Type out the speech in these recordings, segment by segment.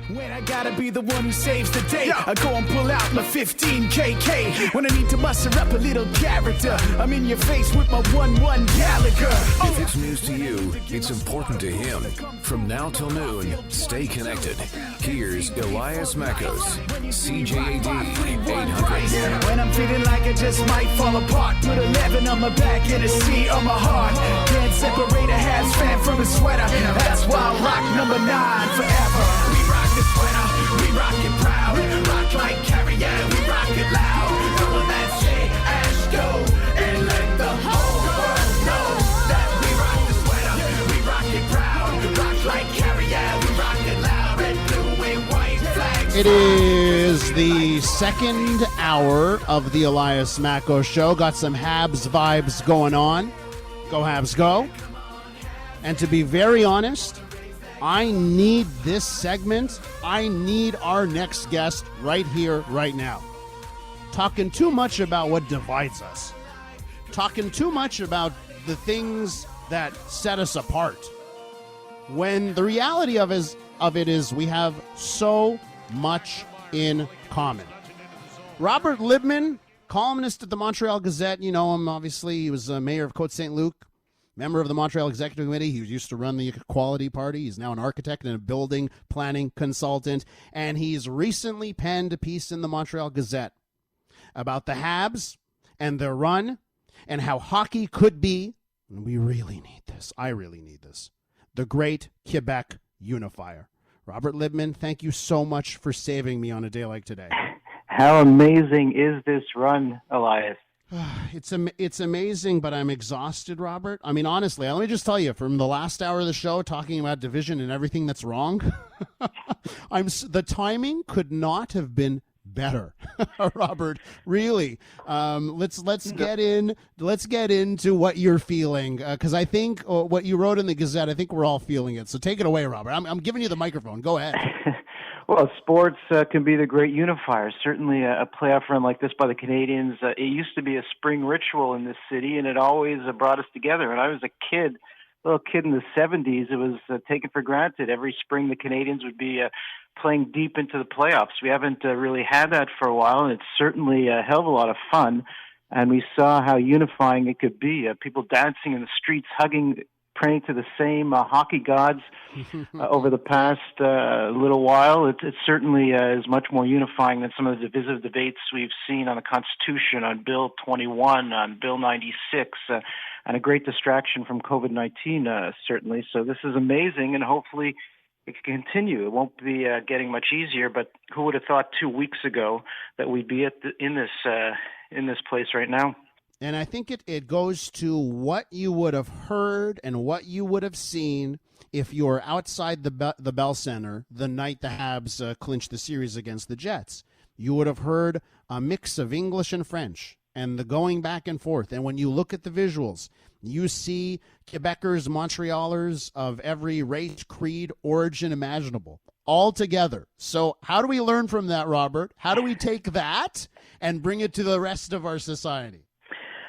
When I gotta be the one who saves the day, I go and pull out my 15 KK. When I need to muster up a little character, I'm in your face with my 1-1 Gallagher. If it's news to you, it's important to him. From now till noon, stay connected. Here's Elias Makos, CJAD 800. When I'm feeling like I just might fall apart, put 11 on my back and a C on my heart. Can't separate a Habs fan from a sweater. That's why I rock number 9 forever. We rock the sweater, we rock it proud. Rock like Carrier, we rock it loud. Go on that say, Ash go, and let the whole world know that we rock the sweater, we rock it proud. Rock like Carrier, we rock it loud. Red, blue, and white flags. It is the second hour of the Elias Makos Show. Got some Habs vibes going on. Go Habs, go. And to be very honest, I need this segment. I need our next guest right here, right now. Talking too much about what divides us. Talking too much about the things that set us apart. When the reality of it is we have so much in common. Robert Libman, columnist at the Montreal Gazette. You know him, obviously. He was mayor of Côte-St-Luc. Member of the Montreal Executive Committee. He used to run the Equality Party. He's now an architect and a building planning consultant. And he's recently penned a piece in the Montreal Gazette about the Habs and their run and how hockey could be, and we really need this, I really need this, the great Quebec unifier. Robert Libman, thank you so much for saving me on a day like today. How amazing is this run, Elias? It's amazing, but I'm exhausted, Robert. I mean, honestly, let me just tell you, from the last hour of the show talking about division and everything that's wrong, the timing could not have been better, Robert. Really, let's get into what you're feeling, because I think what you wrote in the Gazette, I think we're all feeling it. So take it away, Robert. I'm giving you the microphone. Go ahead. Well, sports can be the great unifier. Certainly a playoff run like this by the Canadians, it used to be a spring ritual in this city, and it always brought us together. When I was a little kid in the 70s, it was taken for granted. Every spring the Canadians would be playing deep into the playoffs. We haven't really had that for a while, and it's certainly a hell of a lot of fun. And we saw how unifying it could be. People dancing in the streets, hugging, praying to the same hockey gods over the past little while. It certainly is much more unifying than some of the divisive debates we've seen on the Constitution, on Bill 21, on Bill 96, and a great distraction from COVID-19, certainly. So this is amazing, and hopefully it can continue. It won't be getting much easier, but who would have thought 2 weeks ago that we'd be in this place right now? And I think it goes to what you would have heard and what you would have seen if you were outside the Bell Center the night the Habs clinched the series against the Jets. You would have heard a mix of English and French and the going back and forth. And when you look at the visuals, you see Quebecers, Montrealers of every race, creed, origin imaginable, all together. So how do we learn from that, Robert? How do we take that and bring it to the rest of our society?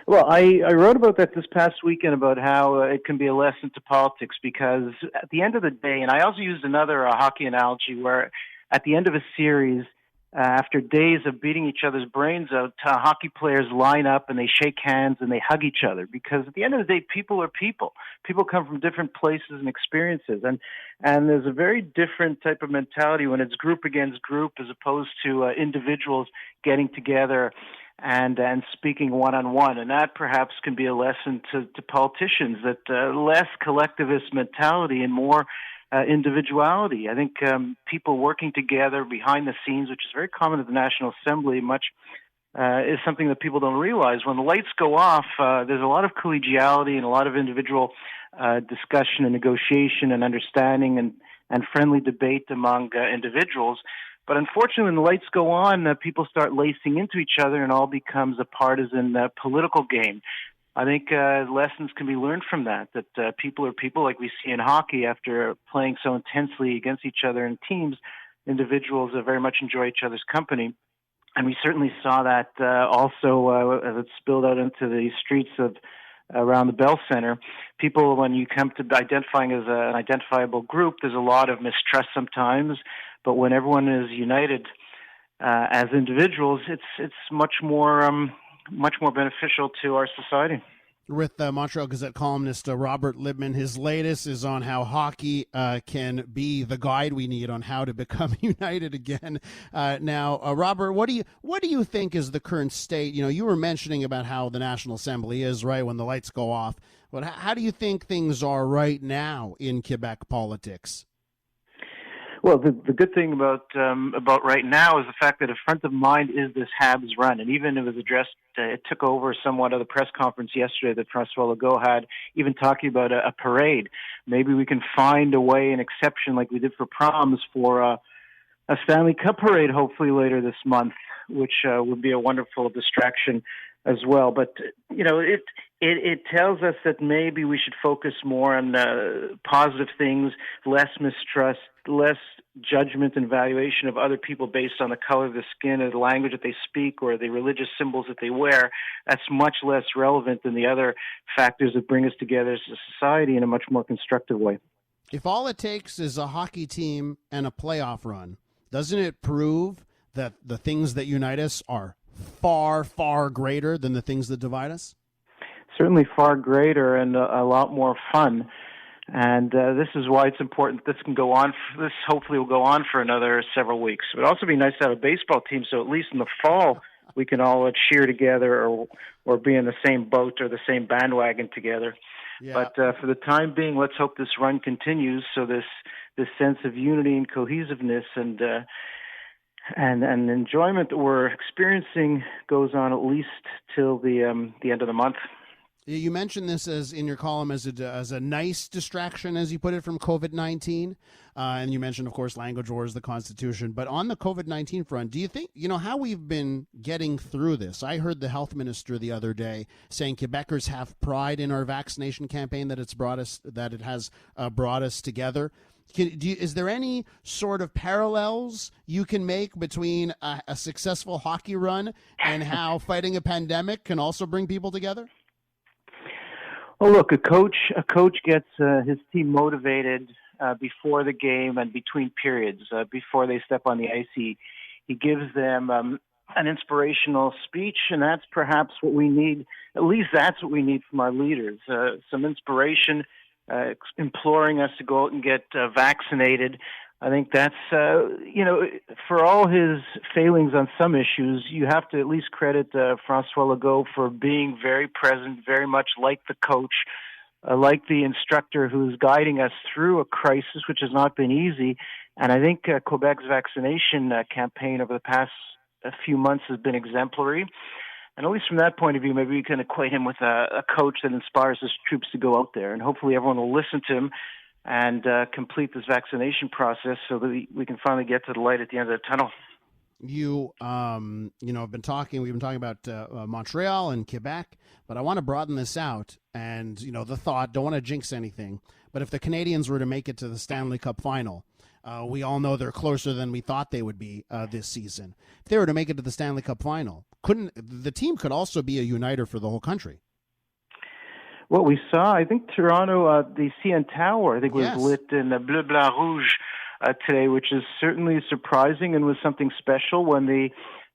Well, I wrote about that this past weekend, about how it can be a lesson to politics, because at the end of the day, and I also used another hockey analogy where at the end of a series, after days of beating each other's brains out, hockey players line up and they shake hands and they hug each other, because at the end of the day, people are people. People come from different places and experiences, and there's a very different type of mentality when it's group against group as opposed to individuals getting together and speaking one-on-one. And that perhaps can be a lesson to politicians, that less collectivist mentality and more individuality. I think people working together behind the scenes, which is very common at the National Assembly, is something that people don't realize. When the lights go off, there's a lot of collegiality and a lot of individual discussion and negotiation and understanding and friendly debate among individuals. But unfortunately, when the lights go on, people start lacing into each other and all becomes a partisan political game. I think lessons can be learned from that people are people, like we see in hockey. After playing so intensely against each other in teams, individuals very much enjoy each other's company. And we certainly saw that also as it spilled out into the streets of around the Bell Center. People, when you come to identifying as an identifiable group, there's a lot of mistrust sometimes. But when everyone is united as individuals, it's much more beneficial to our society. With Montreal Gazette columnist Robert Libman. His latest is on how hockey can be the guide we need on how to become united again. Now, Robert, what do you think is the current state? You know, you were mentioning about how the National Assembly is, right, when the lights go off. But how do you think things are right now in Quebec politics? Well, the good thing about right now is the fact that a front of mind is this Habs run, and even it was addressed. It took over somewhat of the press conference yesterday that François Legault had, even talking about a parade. Maybe we can find a way, an exception like we did for proms, for a Stanley Cup parade, hopefully later this month, which would be a wonderful distraction as well. But you know, it tells us that maybe we should focus more on positive things, less mistrust, less judgment and valuation of other people based on the color of the skin or the language that they speak or the religious symbols that they wear. That's much less relevant than the other factors that bring us together as a society in a much more constructive way. If all it takes is a hockey team and a playoff run, doesn't it prove that the things that unite us are far, far greater than the things that divide us? Certainly far greater and a lot more fun. And this is why it's important that this can go on. This hopefully will go on for another several weeks. It would also be nice to have a baseball team, so at least in the fall we can all cheer together or be in the same boat or the same bandwagon together. Yeah. But for the time being, let's hope this run continues, so this sense of unity and cohesiveness and enjoyment that we're experiencing goes on at least till the end of the month. You mentioned this as in your column as a nice distraction, as you put it, from COVID-19. And you mentioned, of course, language wars, the Constitution. But on the COVID-19 front, do you think, you know, how we've been getting through this? I heard the health minister the other day saying Quebecers have pride in our vaccination campaign, that it has brought us together. Is there any sort of parallels you can make between a successful hockey run and how fighting a pandemic can also bring people together? Well, look, a coach gets his team motivated before the game and between periods, before they step on the ice. He gives them an inspirational speech, and that's perhaps what we need. At least that's what we need from our leaders, some inspiration, imploring us to go out and get vaccinated. I think that's, for all his failings on some issues, you have to at least credit François Legault for being very present, very much like the coach, like the instructor who's guiding us through a crisis, which has not been easy. And I think Quebec's vaccination campaign over the past few months has been exemplary. And at least from that point of view, maybe we can equate him with a coach that inspires his troops to go out there. And hopefully everyone will listen to him and complete this vaccination process so that we can finally get to the light at the end of the tunnel. We've been talking about Montreal and Quebec, but I want to broaden this out. And, the thought, don't want to jinx anything, but if the Canadians were to make it to the Stanley Cup final, we all know they're closer than we thought they would be this season. If they were to make it to the Stanley Cup final, the team could also be a uniter for the whole country? What we saw, I think Toronto, the CN Tower, I think was lit in bleu, blanc, rouge today, which is certainly surprising and was something special. When the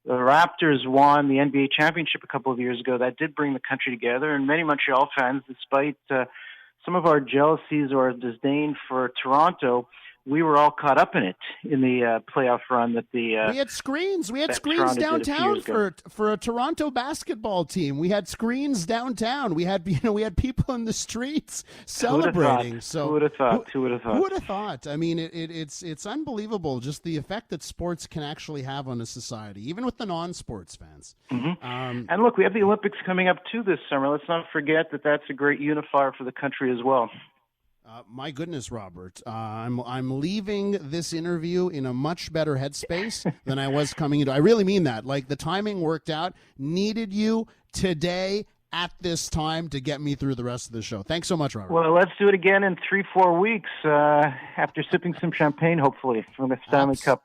Raptors won the NBA championship a couple of years ago, that did bring the country together. And many Montreal fans, despite some of our jealousies or disdain for Toronto, we were all caught up in it in the playoff run that we had screens. We had screens downtown for a Toronto basketball team. We had screens downtown. We had people in the streets celebrating. Who would have thought? Who would have thought? I mean, it's unbelievable just the effect that sports can actually have on a society, even with the non-sports fans. Mm-hmm. And look, we have the Olympics coming up too this summer. Let's not forget that that's a great unifier for the country as well. My goodness, Robert, I'm leaving this interview in a much better headspace than I was coming into. I really mean that. Like, the timing worked out. Needed you today at this time to get me through the rest of the show. Thanks so much, Robert. Well, let's do it again in 3-4 weeks after sipping some champagne, hopefully, from the Stanley Cup.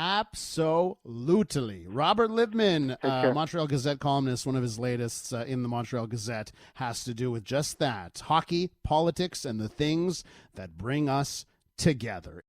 Absolutely. Robert Libman, care. Montreal Gazette columnist, one of his latest in the Montreal Gazette has to do with just that. Hockey, politics, and the things that bring us together.